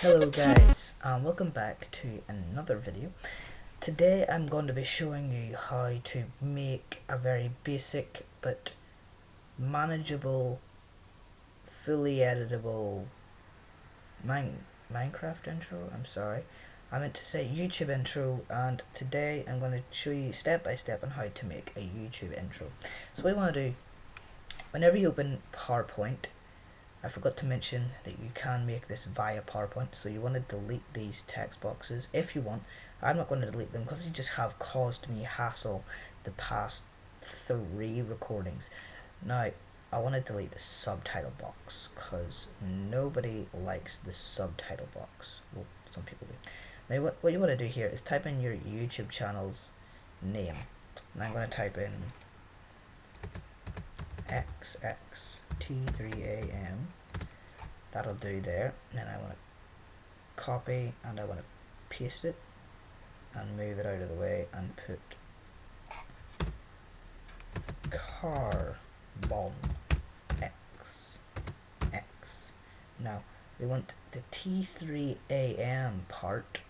Hello guys, welcome back to another video. Today I'm going to be showing you how to make a very basic but manageable, fully editable Minecraft intro. I meant to say YouTube intro, and today I'm going to show you step by step on how to make a YouTube intro. So what you want to do, whenever you open PowerPoint, I forgot to mention that you can make this via PowerPoint, so you want to delete these text boxes if you want. I'm not going to delete them because they just have caused me hassle the past 3 recordings. Now, I want to delete the subtitle box because nobody likes the subtitle box. Well, some people do. Now, what you want to do here is type in your YouTube channel's name. And I'm going to type in XXT3AM. That'll do there. And then I want to copy and I want to paste it and move it out of the way and put Carbon X. Now we want the T3AM part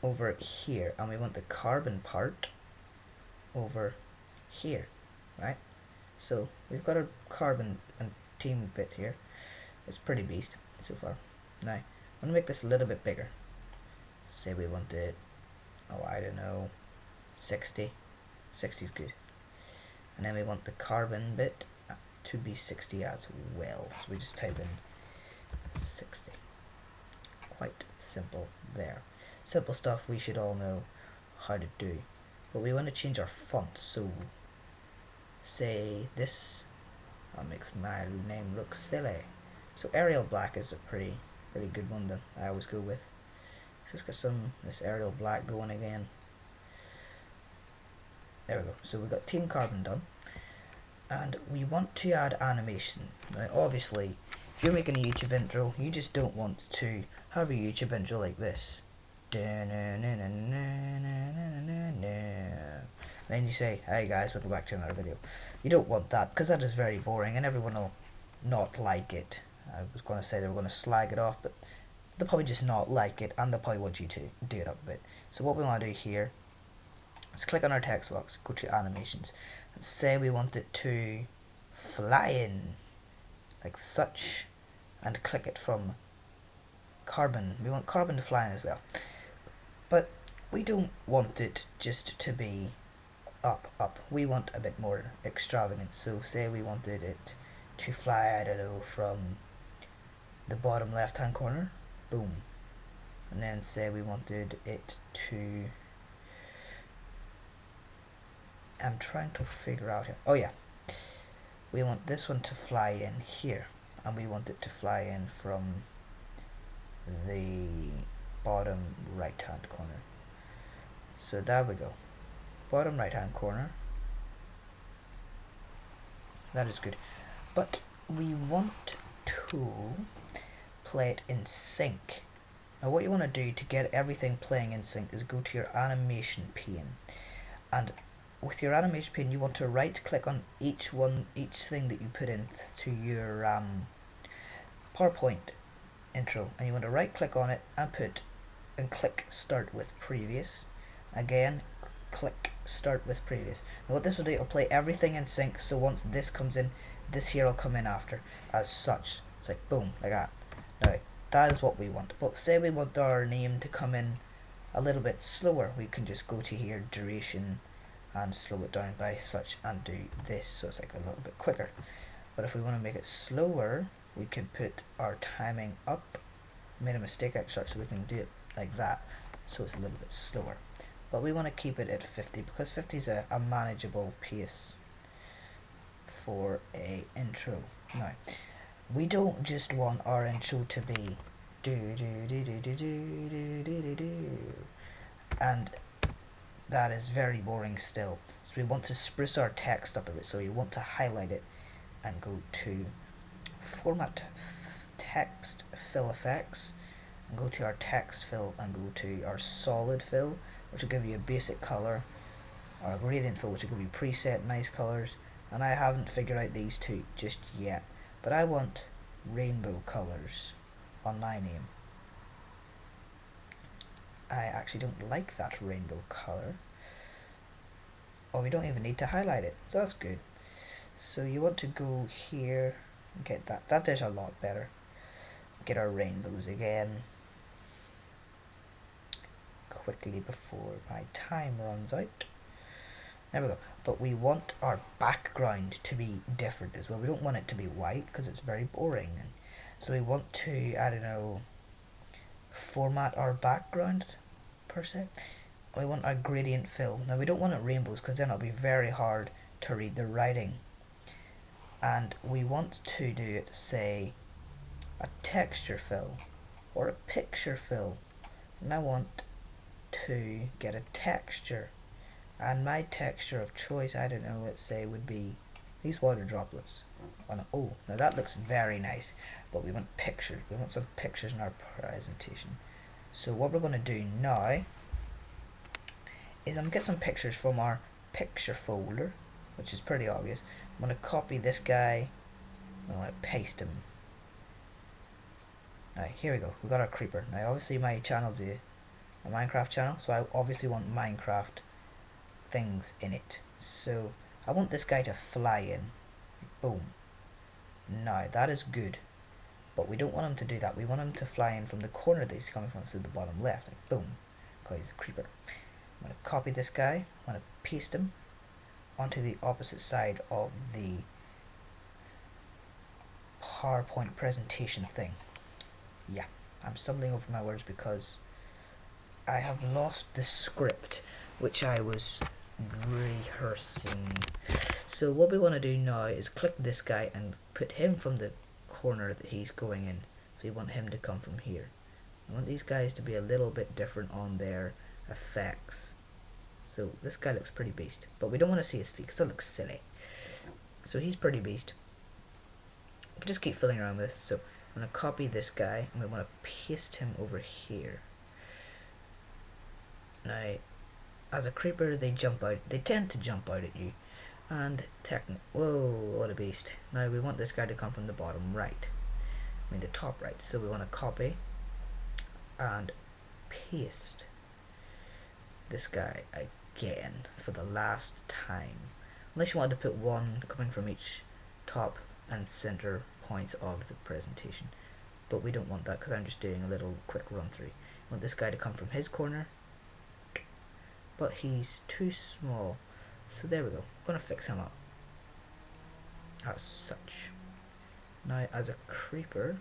over here, and we want the carbon part over here, right? So we've got a carbon and team bit here. It's pretty beast so far. Now I'm gonna make this a little bit bigger. Say we want it, oh I don't know, 60. 60 is good. And then we want the carbon bit to be 60 as well. So we just type in 60. Quite simple there. Simple stuff we should all know how to do. But we want to change our font, so say this makes my name look silly. So Arial Black is a pretty good one that I always go with. Let's get this Arial Black going again. There we go. So we've got Team Carbon done, and we want to add animation. Now obviously if you're making a YouTube intro, you just don't want to have a YouTube intro like this. And then you say, hey guys, welcome back to another video. You don't want that, because that is very boring and everyone will not like it. I was going to say they were going to slag it off, but they'll probably just not like it, and they'll probably want you to do it up a bit. So what we want to do here is click on our text box, go to animations, and say we want it to fly in, like such, and click it from carbon. We want carbon to fly in as well. But we don't want it just to be up. We want a bit more extravagant. So say we wanted it to fly, I don't know, from the bottom left hand corner, boom. And then say we wanted it to, I'm trying to figure out here, oh yeah, we want this one to fly in here, and we want it to fly in from the bottom right hand corner. So there we go, bottom right hand corner. That is good, but we want to play it in sync. Now what you want to do to get everything playing in sync is go to your animation pane, and with your animation pane you want to right click on each thing that you put in to your PowerPoint intro, and you want to right click on it and click start with previous. Again, click start with previous. Now what this will do, it'll play everything in sync, so once this comes in, this here will come in after as such. It's like boom, like that. Now that is what we want. But say we want our name to come in a little bit slower, we can just go to here, duration, and slow it down by such, and do this, so it's like a little bit quicker. But if we want to make it slower, we can put our timing up. Made a mistake actually, so we can do it like that, so it's a little bit slower. But we want to keep it at 50 because 50 is a manageable pace for a intro. Now we don't just want our intro to be do and that is very boring still. So we want to spruce our text up a bit, so we want to highlight it and go to format, text fill effects, and go to our text fill and go to our solid fill, which will give you a basic color, or a gradient fill, which will give you preset nice colors. And I haven't figured out these two just yet, but I want rainbow colors on my name. I actually don't like that rainbow color. Oh, we don't even need to highlight it, so that's good. So you want to go here and get that. That is a lot better. Get our rainbows again quickly before my time runs out. There we go. But we want our background to be different as well. We don't want it to be white because it's very boring. And so we want to, I don't know, format our background per se. We want our gradient fill. Now we don't want it rainbows because then it'll be very hard to read the writing. And we want to do it, say, a texture fill or a picture fill. And I want to get a texture. And my texture of choice, I don't know, let's say would be these water droplets. Oh, now that looks very nice. But we want pictures. We want some pictures in our presentation. So what we're going to do now is I'm going to get some pictures from our picture folder, which is pretty obvious. I'm going to copy this guy. I'm going to paste him. Now here we go. We got our creeper. Now obviously my channel's a Minecraft channel, so I obviously want Minecraft things in it. So I want this guy to fly in. Boom. Now that is good. But we don't want him to do that. We want him to fly in from the corner that he's coming from, so the bottom left. Like boom. Because he's a creeper. I'm going to copy this guy. I'm going to paste him onto the opposite side of the PowerPoint presentation thing. Yeah, I'm stumbling over my words because I have lost the script which I was rehearsing. So what we want to do now is click this guy and put him from the corner that he's going in. So we want him to come from here. I want these guys to be a little bit different on their effects. So this guy looks pretty beast, but we don't want to see his feet because that looks silly. So he's pretty beast. We can just keep filling around with this. So I'm going to copy this guy and we want to paste him over here. Now, as a creeper, they tend to jump out at you. And whoa, what a beast. Now we want this guy to come from the bottom right. I mean the top right. So we want to copy and paste this guy again for the last time. Unless you want to put one coming from each top and center points of the presentation. But we don't want that because I'm just doing a little quick run through. I want this guy to come from his corner. But he's too small. So there we go. I'm going to fix him up. As such. Now as a creeper,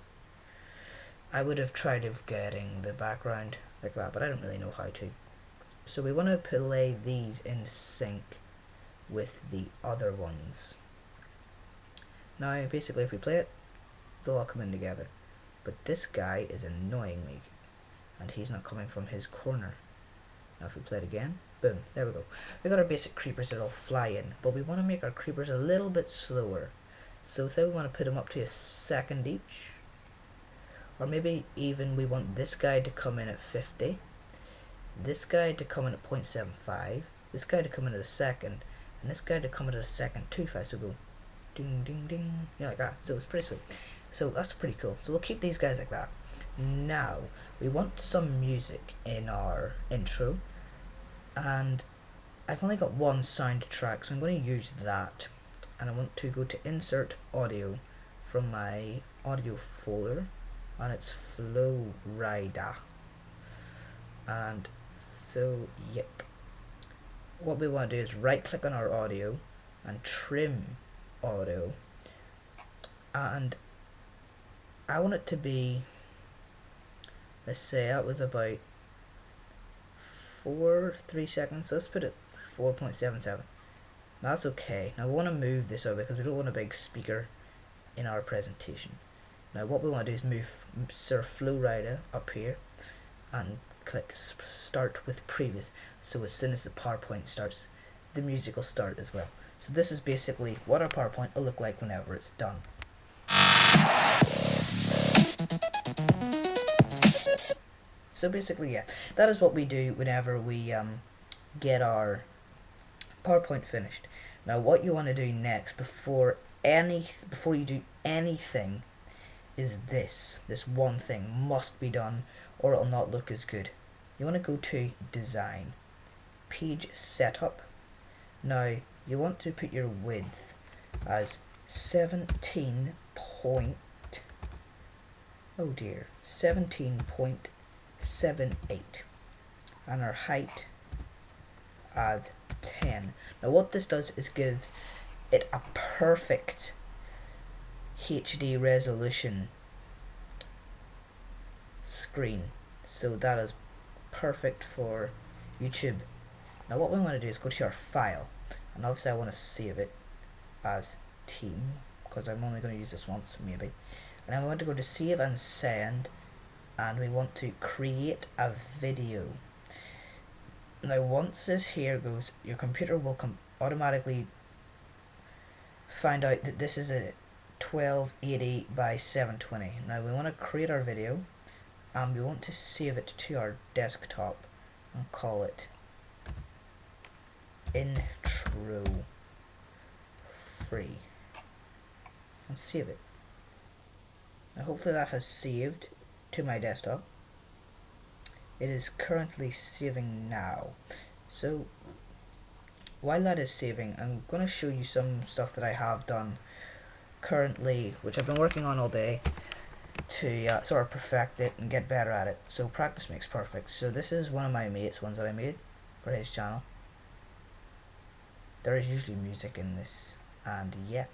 I would have tried of getting the background like that, but I don't really know how to. So we want to play these in sync with the other ones. Now basically if we play it, they'll all come in together. But this guy is annoying me, and he's not coming from his corner. Now if we play it again, boom, there we go. We got our basic creepers that'll fly in, but we want to make our creepers a little bit slower. So say we want to put them up to a second each. Or maybe even we want this guy to come in at 50. This guy to come in at 0.75. This guy to come in at a second. And this guy to come in at a second too fast. So go ding ding ding. Yeah, like that. So it's pretty sweet. So that's pretty cool. So we'll keep these guys like that. Now, we want some music in our intro. And I've only got one soundtrack, so I'm going to use that. And I want to go to insert audio from my audio folder, and it's Flow Rider. And so yep, what we want to do is right click on our audio and trim audio, and I want it to be, let's say that was about 3 seconds, so let's put it 4.77. That's okay. Now we want to move this over because we don't want a big speaker in our presentation. Now what we want to do is move Sir Flow Rider up here and click start with previous. So as soon as the PowerPoint starts, the music will start as well. So this is basically what our PowerPoint will look like whenever it's done. So basically, yeah, that is what we do whenever we get our PowerPoint finished. Now what you want to do next before you do anything is this one thing must be done or it'll not look as good. You want to go to design, page setup. Now you want to put your width as 17 point, oh dear, 17.78, and our height as 10. Now what this does is gives it a perfect HD resolution screen, so that is perfect for YouTube. Now what we want to do is go to our file, and obviously I want to save it as team because I'm only going to use this once maybe, and I want to go to save and send, and we want to create a video. Now once this here goes, your computer will automatically find out that this is a 1280 by 720. Now we want to create our video and we want to save it to our desktop and call it intro free and save it. Now hopefully that has saved to my desktop. It is currently saving now. So while that is saving, I'm going to show you some stuff that I have done currently, which I've been working on all day to sort of perfect it and get better at it. So practice makes perfect. So this is one of my mates' ones that I made for his channel. There is usually music in this, and yeah,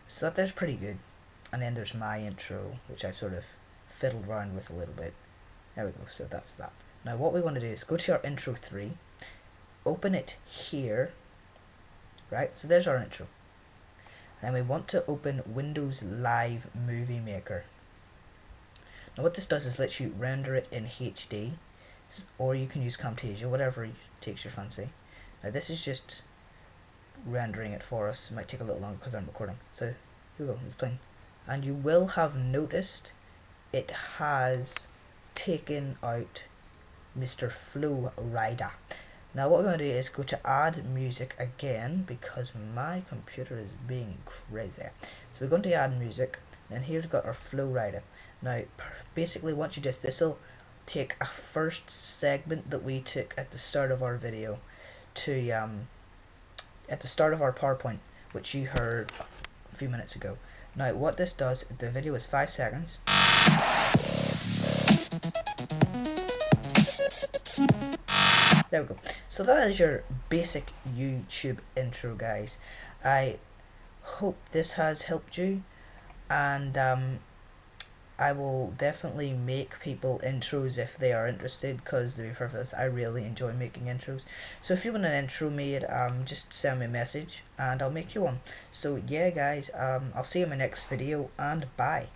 so that there's pretty good. And then there's my intro, which I've sort of fiddled around with a little bit. There we go, so that's that. Now what we want to do is go to our intro 3, open it here, right, so there's our intro. And we want to open Windows Live Movie Maker. Now what this does is lets you render it in HD, or you can use Camtasia, whatever takes your fancy. Now this is just rendering it for us. It might take a little longer because I'm recording. So here we go, it's playing. And you will have noticed it has taken out Mr. Flow Rider. Now what we're going to do is go to add music again because my computer is being crazy. So we're going to add music, and here we've got our Flow Rider. Now basically once you do this will take a first segment that we took at the start of our video to at the start of our PowerPoint, which you heard a few minutes ago. Now what this does, the video is 5 seconds. There we go. So that is your basic YouTube intro, guys. I hope this has helped you, and I will definitely make people intros if they are interested, because to be perfectly honest, I really enjoy making intros. So if you want an intro made, just send me a message and I'll make you one. So yeah guys, I'll see you in my next video, and bye.